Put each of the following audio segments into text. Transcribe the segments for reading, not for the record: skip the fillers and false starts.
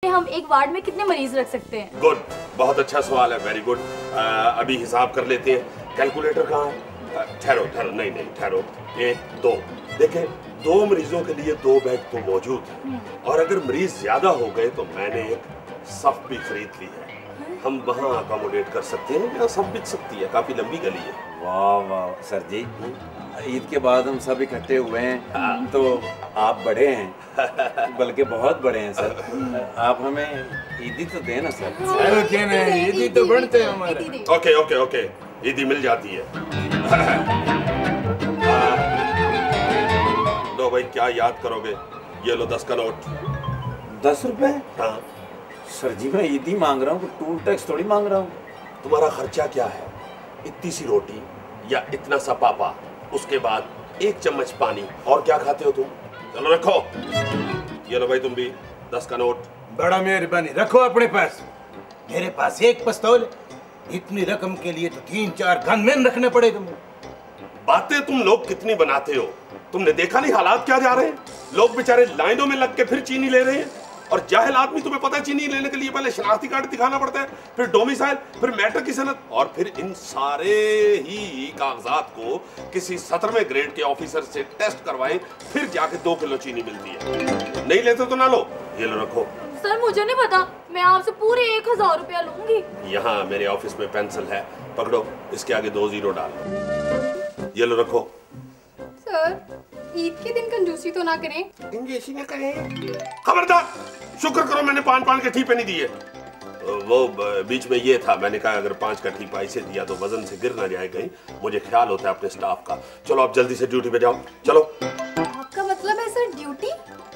हम एक वार्ड में कितने मरीज रख सकते हैं? गुड, बहुत अच्छा सवाल है, वेरी गुड। अभी हिसाब कर लेते हैं। कैलकुलेटर कहाँ है? ठहरो ठहरो, नहीं नहीं ठहरो। 1 2 देखें, 2 मरीजों के लिए 2 बेड तो मौजूद है, और अगर मरीज ज्यादा हो गए तो मैंने एक सफ भी खरीद ली है। हम वहाँ अकोमोडेट कर सकते हैं, यहाँ सब बिक सकती है, काफी लंबी गली है। वाह वाह सर जी, ईद के बाद हम सब इकट्ठे हुए हैं, तो आप बड़े हैं, बल्कि बहुत बड़े हैं सर। आप हमें ईदी तो दें ना सर। क्या नहीं, ईदी तो बढ़ते हैं हमारे। ओके ओके ओके, ईदी मिल जाती है। लो भाई, क्या याद करोगे? ये लो 10 का नोट। 10 रुपए? हाँ। सर जी मैं ईदी मांग रहा हूँ, टूल टैक्स थोड़ी मांग रहा हूँ। तुम्हारा खर्चा क्या है? इतनी सी रोटी या इतना सा पापा, उसके बाद 1 चम्मच पानी, और क्या खाते हो तुम? चलो रखो। ये लो भाई तुम भी 10 का नोट। बड़ा मेहरबानी, रखो अपने पास। मेरे पास एक पिस्तौल, इतनी रकम के लिए तो 3-4 गनमैन रखने पड़ेगा मुझे। बातें तुम लोग कितनी बनाते हो? तुमने देखा नहीं हालात क्या जा रहे हैं? लोग बेचारे लाइनों में लग के फिर चीनी ले रहे हैं, और जाहिल आदमी, तुम्हें पता है चीनी लेने के लिए पहले शनाख्ती कार्ड दिखाना पड़ता है, फिर डोमिसाइल, फिर मैट्रिक की सनद, और फिर इन सारे ही कागजात को किसी 17वें ग्रेड के ऑफिसर से टेस्ट करवाएं, फिर जाके 2 किलो चीनी मिलती है। नहीं लेते तो ना लो। ये लो रखो। सर मुझे नहीं पता, मैं आपसे पूरे 1000 रुपया लूंगी। यहाँ मेरे ऑफिस में पेंसिल है, पकड़ो, इसके आगे 2 जीरो डालो। ये लो रखो। सर ईद के दिन कंजूसी तो ना करें। कंजूसी ना करें। खबरदार, शुक्र करो मैंने 5 के ठीपे नहीं दिए। वो बीच में ये था, मैंने कहा अगर 5 का ठीपा इसे दिया तो वजन से गिर ना जाए कहीं। मुझे ख्याल होता है अपने स्टाफ का। चलो आप जल्दी से ड्यूटी पे जाओ, चलो। आपका मतलब है सर ड्यूटी?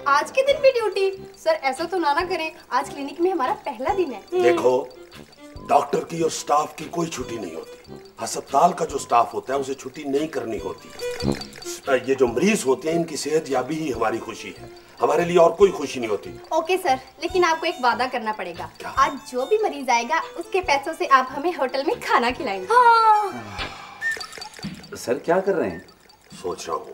आज के दिन भी ड्यूटी? सर ऐसा तो ना करें, आज क्लिनिक में हमारा पहला दिन है। देखो, डॉक्टर की और स्टाफ की कोई छुट्टी नहीं होती। अस्पताल का जो स्टाफ होता है उसे छुट्टी नहीं करनी होती। ये जो मरीज होते हैं, इनकी सेहतयाबी ही हमारी खुशी है, हमारे लिए और कोई खुशी नहीं होती। ओके सर, लेकिन आपको एक वादा करना पड़ेगा। क्या? आज जो भी मरीज आएगा उसके पैसों से आप हमें होटल में खाना खिलाएंगे। हाँ। सर क्या कर रहे हैं? सोच रहा हूँ।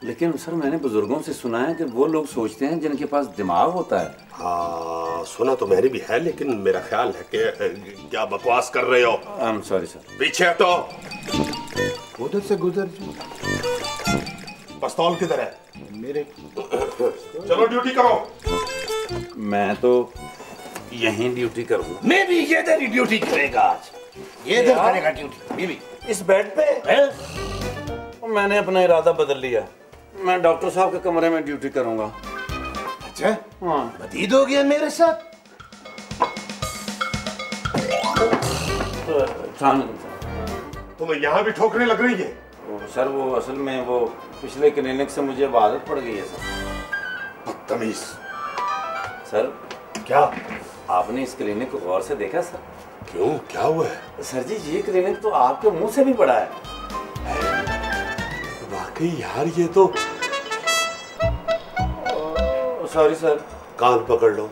लेकिन सर मैंने बुजुर्गों से सुना है कि वो लोग सोचते हैं जिनके पास दिमाग होता है। हाँ, सुना तो मैंने भी है, लेकिन मेरा ख्याल है कि क्या बकवास कर रहे हो। I am sorry sir. पीछे हटो। उधर से गुजर जो। पिस्तौल किधर है? मेरे। चलो ड्यूटी करो। मैं तो यहीं ड्यूटी करूँगा। मैं भी ये इधर ही ड्यूटी करेगा आज। ये इधर करेगा ड्यूटी। मैं भी इस बेड पे? मैंने अपना इरादा बदल लिया, मैं डॉक्टर साहब के कमरे में ड्यूटी करूंगा। अच्छा, हाँ। बदीद हो गया मेरे साथ। तुम्हें यहाँ भी ठोकने लग रही है? सर वो असल में वो पिछले क्लिनिक से मुझे आदत पड़ गई है सर। बदतमीज। सर क्या? आपने इस क्लिनिक को गौर से देखा सर? क्यों, क्या हुआ है? सर जी ये क्लिनिक तो आपके मुंह से भी बड़ा है। वाकई यार, ये तो। Sorry sir. कान पकड़ लो,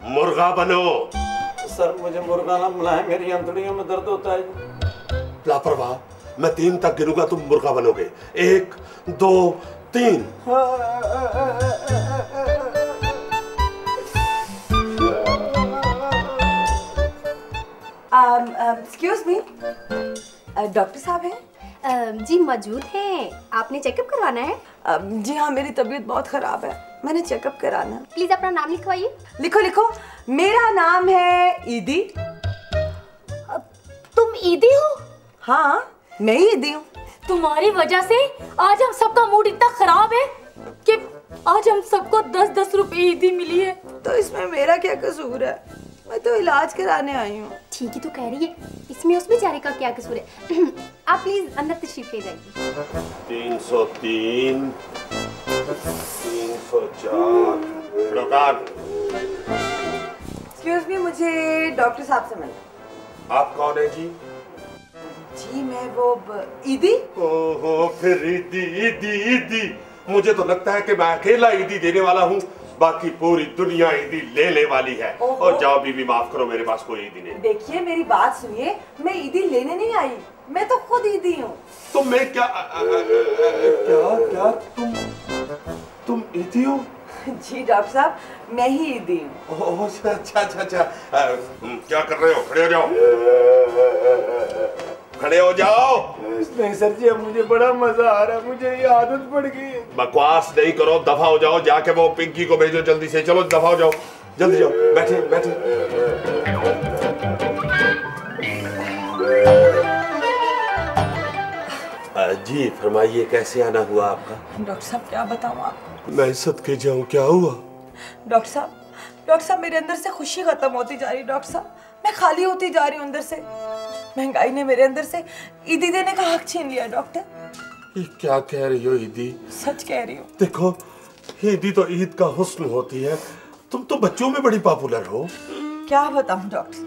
मुर्गा बनो। सर मुझे मुर्गा ना बुलाएं, मेरी अंतड़ियों में दर्द होता है। लापरवाह, मैं 3 तक गिनूंगा, तुम मुर्गा बनोगे। 1 2 3। एक्सक्यूज मी, डॉक्टर साहब हैं? जी मौजूद हैं। आपने चेकअप करवाना है? जी हाँ, मेरी तबीयत बहुत खराब है, मैंने चेकअप कराना है। प्लीज अपना नाम लिखवाइए। लिखो लिखो, मेरा नाम है ईदी। तुम ईदी हो? हाँ मैं ही ईदी हूँ। तुम्हारी वजह से आज हम सबका मूड इतना खराब है कि आज हम सबको 10-10 रुपए ईदी मिली है। तो इसमें मेरा क्या कसूर है? मैं तो इलाज कराने आई हूँ। ठीक ही तो कह रही है, इसमें उस बेचारे का क्या कसूर है? आप प्लीज अंदर तशरीफ ले जाइए। 303 304। एक्सक्यूज मी, मुझे डॉक्टर साहब से मिलना। आप कौन है जी? जी मैं वो ईदी। ओहो, फिर ईदी ईदी ईदी। मुझे तो लगता है कि मैं अकेला ईदी देने वाला हूँ, बाकी पूरी दुनिया ईदी लेने वाली है। और जाओ बीबी, माफ करो, मेरे पास कोई ईदी नहीं। देखिए मेरी बात सुनिए, मैं ईदी लेने नहीं आई, मैं तो खुद ईदी हूँ। तो मैं क्या क्या क्या तुम ईदी हो? जी डॉक्टर साहब, मैं ही ईदी हूँ। ओह, अच्छा अच्छा अच्छा। क्या कर रहे हो? खड़े हो जाओ, खड़े हो जाओ। नहीं सर जी, अब मुझे बड़ा मजा आ रहा है, मुझे ये आदत पड़ गई है। बकवास नहीं करो, दफा हो जाओ। जाके वो पिंकी को भेजो जल्दी से। चलो दफा हो जाओ, जल्दी जाओ। बैठे बैठे। जी फरमाइए, कैसे आना हुआ आपका? डॉक्टर साहब क्या बताऊँ आपको। मैं सदके जाऊं, क्या हुआ? डॉक्टर साहब मेरे अंदर से खुशी खत्म होती जा रही। डॉक्टर साहब मैं खाली होती जा रही हूँ अंदर से। महंगाई ने मेरे अंदर से ईदी देने का हक छीन लिया। डॉक्टर ये क्या कह रही हो ईदी? सच कह रही हूँ। देखो, ईदी तो ईद का हुस्न होती है। तुम तो बच्चों में बड़ी पॉपुलर हो। क्या बताऊँ डॉक्टर,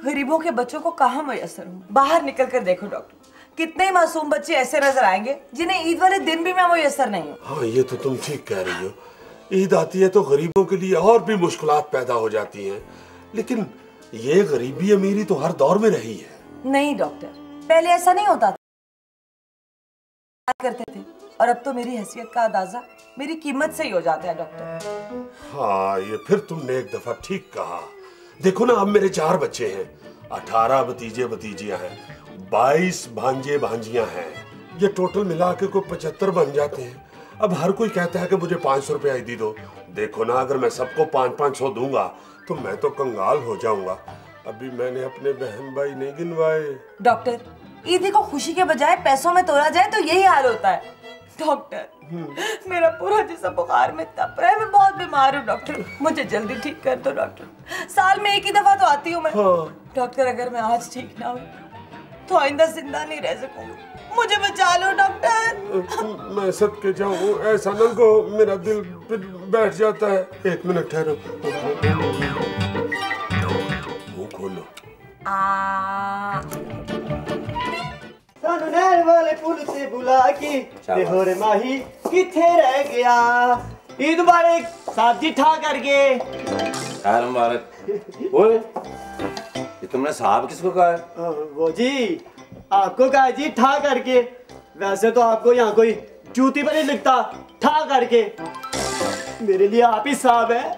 गरीबों के बच्चों को कहाँ मयसर हूँ। बाहर निकल कर देखो डॉक्टर, कितने ही मासूम बच्चे ऐसे नजर आएंगे जिन्हें ईद वाले दिन भी मैं मयसर नहीं हूँ। हाँ, ये तो तुम ठीक कह रही हो। ईद आती है तो गरीबों के लिए और भी मुश्किलात पैदा हो जाती हैं। लेकिन ये गरीबी अमीरी तो हर दौर में रही है। नहीं डॉक्टर, पहले ऐसा नहीं होता था करते थे, और अब तो मेरी हैसियत का अंदाजा मेरी कीमत से ही हो जाता है डॉक्टर। हाँ, ये फिर तुमने एक दफा ठीक कहा। देखो ना, अब मेरे 4 बच्चे हैं, 18 भतीजे भतीजियां हैं, 22 भांजे भांजियां हैं। ये टोटल मिला के कोई 75 बन जाते हैं। अब हर कोई कहता है कि मुझे 500 रुपया ईदी दो। देखो ना, अगर मैं सबको 500 दूंगा तो मैं तो कंगाल हो जाऊंगा। अभी मैंने अपने बहन भाई नहीं गिनवाए। डॉक्टर, ईदी को खुशी के बजाय पैसों में तोड़ा जाए तो यही हाल होता है। डॉक्टर, मेरा पूरा जिस्म बुखार में तप रहा है, मैं बहुत बीमार हूँ डॉक्टर, मुझे जल्दी ठीक कर दो डॉक्टर। साल में एक ही दफा तो आती हूँ मैं। हाँ। डॉक्टर, अगर मैं आज ठीक ना हुई तो आइंदा जिंदा नहीं रह सकूंगी, मुझे बचा लो डॉक्टर। मैं सदके जाऊं, ऐसा ना को मेरा दिल फिर बैठ जाता है। 1 मिनट ठहरो, मुंह खोलो। सानू नहर वाले पुल से बुला के ते होरे माही किथे रह गया। ईद मुबारक साहब जी, ठा करके। खैर मुबारक। ओए, ये तुमने साहब किसको कहा है? वो जी आपको कहा जी, ठा करके। वैसे तो आपको यहाँ कोई जूती पर नहीं लिखता, ठा करके। मेरे लिए आप ही साहब है।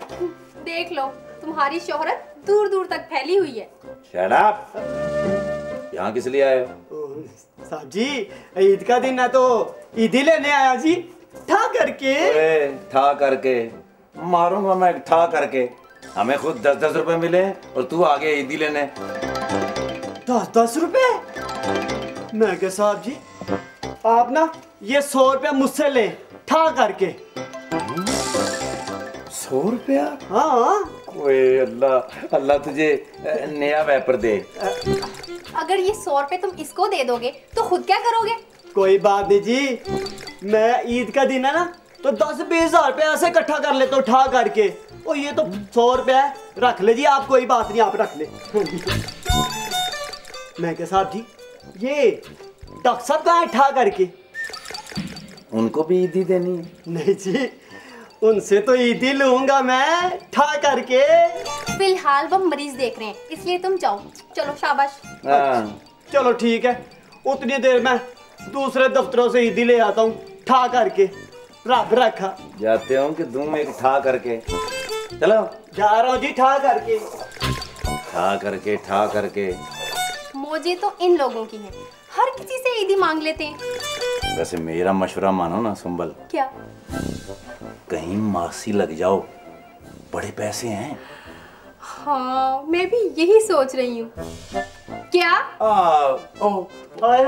देख लो, तुम्हारी शोहरत दूर दूर तक फैली हुई है। Shut up. यहाँ किस लिए आए हो? साहब जी, ईद का दिन है तो ईदी लेने आया जी, ठा करके। अरे ठा करके मारूंगा मैं, ठा करके। हमें खुद 10-10 रुपए मिले और तू आगे ईदी लेने। 10-10 रुपए? मैं क्या साहब जी, आप ना ये 100 रुपया मुझसे ले, ठा करके। 100 रुपया? हाँ। ओए अल्लाह, अल्लाह तुझे नया वेपर दे। अगर ये 100 रुपए तुम इसको दे दोगे तो खुद क्या करोगे? कोई बात नहीं जी, मैं ईद का दिन है ना तो 10-20 हजार रुपया ऐसे इकट्ठा कर लेता हूँ, ठा करके। और ये तो 100 रुपया है, रख ले जी आप, कोई बात नहीं, आप रख ले। मैं क्या साहब जी, ये डॉक्टर साहब कहाँ है, ठा करके? उनको भी ईदी देनी है? नहीं जी, उनसे तो ईदी लूंगा मैं, ठा करके। फिलहाल वो मरीज देख रहे हैं, इसलिए तुम जाओ। चलो शाबाश। हाँ। चलो ठीक है, उतनी देर में दूसरे दफ्तरों से ईदी ले आता हूँ, ठा करके। रख रखा जाते हो कि दूं एक ठा करके। चलो जा रहा हूँ जी, ठा करके। ठा करके, ठा करके। मौजें तो इन लोगों की हैं, हर किसी से ईदी मांग लेते हैं। वैसे मेरा मशवरा मानो ना सुंबल, क्या? कहीं मासी लग जाओ, बड़े पैसे हैं। हाँ, मैं भी यही सोच रही हूँ। क्या? हाय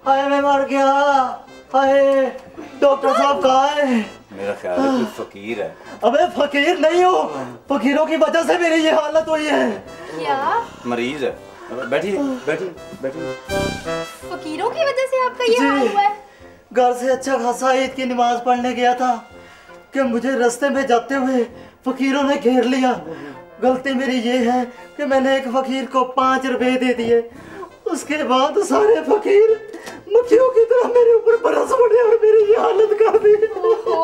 हाय, मैं मर गया। हाय, डॉक्टर साहब कहाँ है? मेरा ख्याल है कोई फकीर है। अबे फकीर नहीं हो, फकीरों की वजह से मेरी ये हालत हुई है। क्या? मरीज है। बैठिए बैठिए बैठिए। फकीरों की वजह से आपका ये हाल हुआ है? घर से अच्छा खासा ईद की नमाज पढ़ने गया था कि मुझे रास्ते में जाते हुए फकीरों ने घेर लिया। गलती मेरी ये है कि मैंने एक फकीर को 5 रुपए दे दिए। उसके बाद सारे फकीर मक्खियों की तरह मेरे ऊपर बरस पड़े और मेरी ये हालत कर दी। ओहो,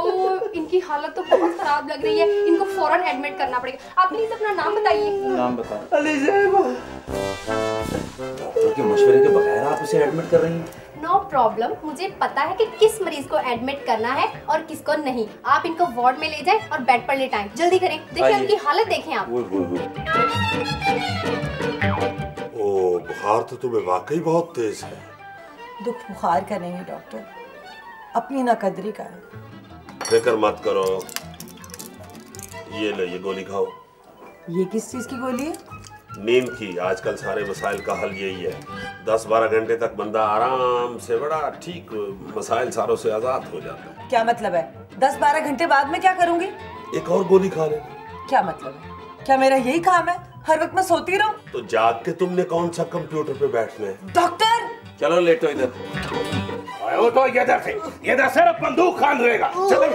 इनकी हालत तो बहुत खराब लग रही है, इनको फौरन एडमिट करना पड़ेगा। आप प्लीज अपना नाम बताइए। नाम बता। अली जैब। डॉक्टर के मशवरे के बगैर आप उसे एडमिट कर रही हैं? नो प्रॉब्लम, मुझे पता है कि किस मरीज को एडमिट करना है और किसको नहीं। आप इनको वार्ड में ले जाएं और बेड पर लेटाएं। जल्दी करें, देखिए उनकी हालत देखें आप। ओ, बुखार तो तुम्हें वाकई बहुत तेज है। दुख बुखार का नहीं है डॉक्टर, अपनी नाकदरी का है। फिक्र मत करो, ये लो, ये गोली खाओ। ये किस चीज की गोली है? नींद की। आजकल सारे मसाइल का हल यही है। 10-12 घंटे तक बंदा आराम से बड़ा ठीक मसाइल सारों से आजाद हो जाता है। क्या मतलब है? 10-12 घंटे बाद में क्या करूंगी? एक और गोली खा ले। क्या मतलब है? क्या मेरा यही काम है, हर वक्त मैं सोती रहूं? तो जाग के तुमने कौन सा कंप्यूटर पे बैठना है? डॉक्टर चलो लेटो इधर। वो तो ये सिर्फ बंदूक खान रहेगा। चलो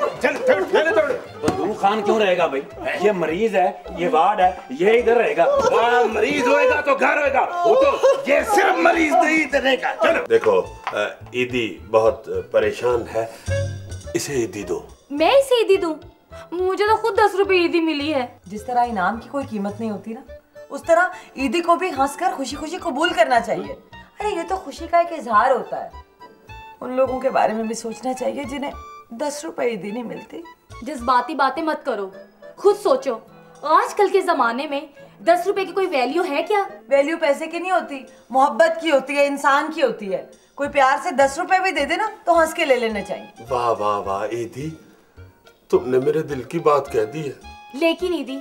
बंदूक खान क्यों रहेगा भाई? ये मरीज है, ये वार्ड है, ये इधर रहेगा। मरीज होएगा तो घर होएगा, वो तो ये सिर्फ मरीज नहीं रहेगा। चलो देखो, ईदी बहुत परेशान है, इसे ईदी दो। मैं इसे ईदी दूं? मुझे तो खुद 10 रुपए ईदी मिली है। जिस तरह इनाम की कोई कीमत नहीं होती ना, उस तरह ईदी को भी हंसकर खुशी खुशी कबूल करना चाहिए। अरे ये तो खुशी का एक इजहार होता है। उन लोगों के बारे में भी सोचना चाहिए जिन्हें 10 रुपए ईदी नहीं मिलती। जज्बाती बातें मत करो, खुद सोचो। आजकल के जमाने में 10 रुपए की कोई वैल्यू है क्या? वैल्यू पैसे की नहीं होती, मोहब्बत की होती है, इंसान की होती है। कोई प्यार से 10 रुपए भी दे दे ना तो हंस के ले लेना चाहिए। वाह वाह वाह ईदी, तुमने मेरे दिल की बात कह दी है। लेकिन ईदी,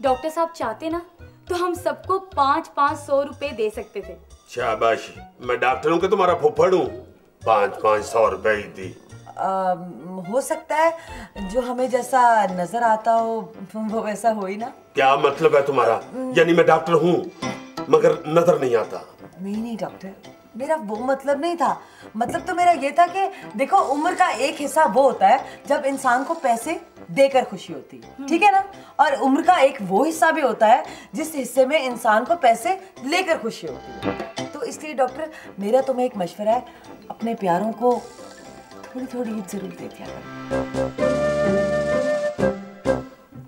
डॉक्टर साहब चाहते ना तो हम सबको 500-500 रुपए दे सकते थे। शाबाशी, मैं डॉक्टरों के तुम्हारा फुफ्फड़ हूँ। 500-500 रुपए दी। हो सकता है जो हमें जैसा नजर आता हो वो वैसा हो ही ना। क्या मतलब है तुम्हारा? यानी मैं डॉक्टर हूँ मगर नजर नहीं आता? नहीं डॉक्टर, मेरा वो मतलब नहीं था। मतलब तो मेरा ये था कि देखो, उम्र का एक हिस्सा वो होता है जब इंसान को पैसे देकर खुशी होती है, ठीक है ना? और उम्र का एक वो हिस्सा भी होता है जिस हिस्से में इंसान को पैसे लेकर खुशी होती है। तो इसलिए डॉक्टर, मेरा तुम्हें एक मशवरा है, अपने प्यारों को थोड़ी थोड़ी ईद जरूर दे दिया करो।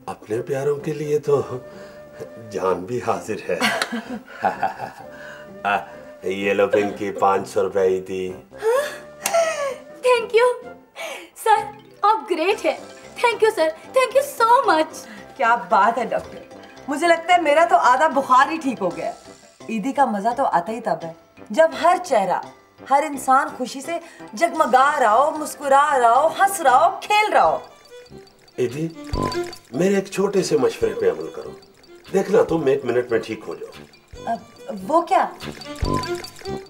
अपने प्यारों के लिए तो जान भी हाजिर है। ये लो पिंकी, 500 रुपए दी। थैंक यू सर, आप ग्रेट है। Thank you sir, thank you so much. क्या बात है डॉक्टर, मुझे लगता है मेरा तो आधा बुखार ही ठीक हो गया। ईदी का मजा तो आता ही तब है जब हर चेहरा, हर इंसान खुशी से जगमगा रहा हो, मुस्कुरा रहा हो, हंस रहा हो, खेल रहा हो। ईदी, मेरे एक छोटे से मशवरे पे अमल करो, देखना तुम 1 मिनट में ठीक हो जाओ। वो क्या?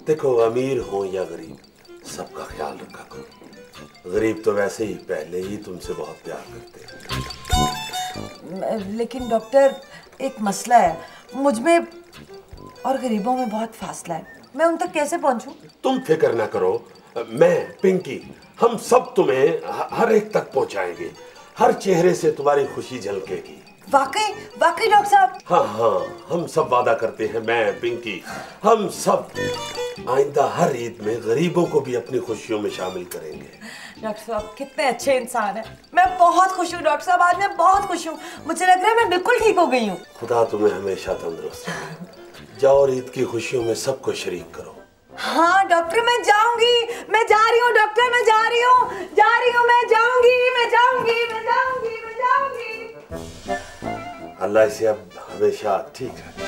देखो, अमीर हो या गरीब, सबका ख्याल रखा करो। गरीब तो वैसे ही पहले ही तुमसे बहुत प्यार करते हैं। लेकिन डॉक्टर, एक मसला है, मुझ में और गरीबों में बहुत फासला है। मैं उन तक कैसे पहुंचूं? तुम फिक्र ना करो, मैं, पिंकी, हम सब तुम्हें हर एक तक पहुंचाएंगे। हर चेहरे से तुम्हारी खुशी झलकेगी। वाकई वाकई डॉक्टर साहब? हाँ, हम सब वादा करते हैं, मैं, पिंकी, हम सब आइंदा हर ईद में गरीबों को भी अपनी खुशियों में शामिल करेंगे। डॉक्टर साहब कितने अच्छे इंसान हैं। मैं बहुत खुश हूँ डॉक्टर साहब, आज मैं बहुत खुश हूँ। मुझे लग रहा है मैं बिल्कुल ठीक हो गई हूँ। खुदा तुम्हें हमेशा तंदुरुस्त रखे। जाओ और ईद की खुशियों में सबको शरीक करो। हाँ डॉक्टर, मैं जाऊंगी, मैं जा रही हूँ डॉक्टर, मैं जा रही हूँ, मैं जाऊंगी, मैं जाऊंगी, मैं जाऊंगी, मैं जाऊंगी। अल्लाह इसे अब हमेशा ठीक रखे।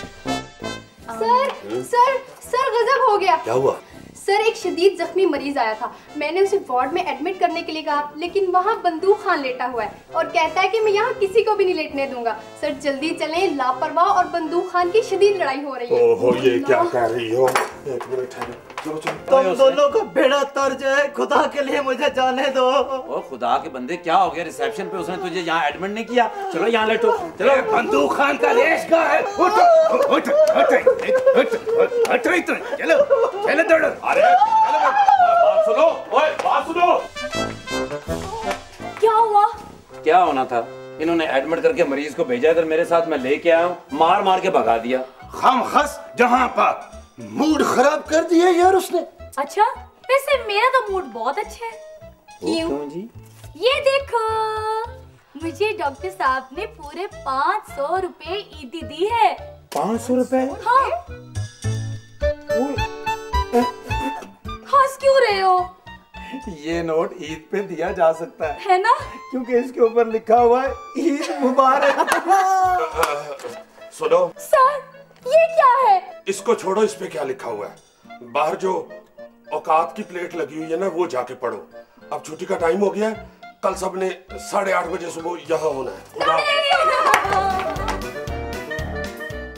सर गजब हो गया। क्या हुआ? सर, एक शदीद जख्मी मरीज आया था। मैंने उसे वार्ड में एडमिट करने के लिए कहा, लेकिन वहाँ बंदूक खान लेटा हुआ है और कहता है कि मैं यहाँ किसी को भी नहीं लेटने दूंगा। सर जल्दी चलें, लापरवाह और बंदूक खान की शदीद लड़ाई हो रही है। ओहो, ये क्या कह रही हो? 1 मिनट है, चलो चलो। तुम दोनों को बेड़ा तर जाए, खुदा के लिए मुझे जाने दो। ओ खुदा के बंदे, क्या हो गया? रिसेप्शन पे उसने तुझे यहाँ एडमिट नहीं किया? चलो यहाँ लेटो, चलो। बंदूक खान का रेशगा है। उठो, चलो चलो दौड़ो। अरे बात सुनो, ओए बात सुनो। क्या हुआ? क्या होना था? इन्होंने एडमिट करके मरीज को भेजा इधर मेरे साथ, मैं लेके आया हूँ, मार मार के भगा दिया। हम खस जहाँ पर मूड खराब कर दिया यार उसने। अच्छा, वैसे मेरा तो मूड बहुत अच्छा है। क्यों जी? ये देखो, मुझे डॉक्टर साहब ने पूरे 500 रुपए ईदी दी है। 500 रुपए? हाँ, खास क्यों रहे हो? ये नोट ईद पे दिया जा सकता है ना? क्योंकि इसके ऊपर लिखा हुआ है ईद मुबारक। सुनो सर, ये क्या है? इसको छोड़ो, इस पे क्या लिखा हुआ है? बाहर जो औकात की प्लेट लगी हुई है ना, वो जाके पढ़ो। अब छुट्टी का टाइम हो गया है, कल सबने 8:30 बजे सुबह यहाँ होना है।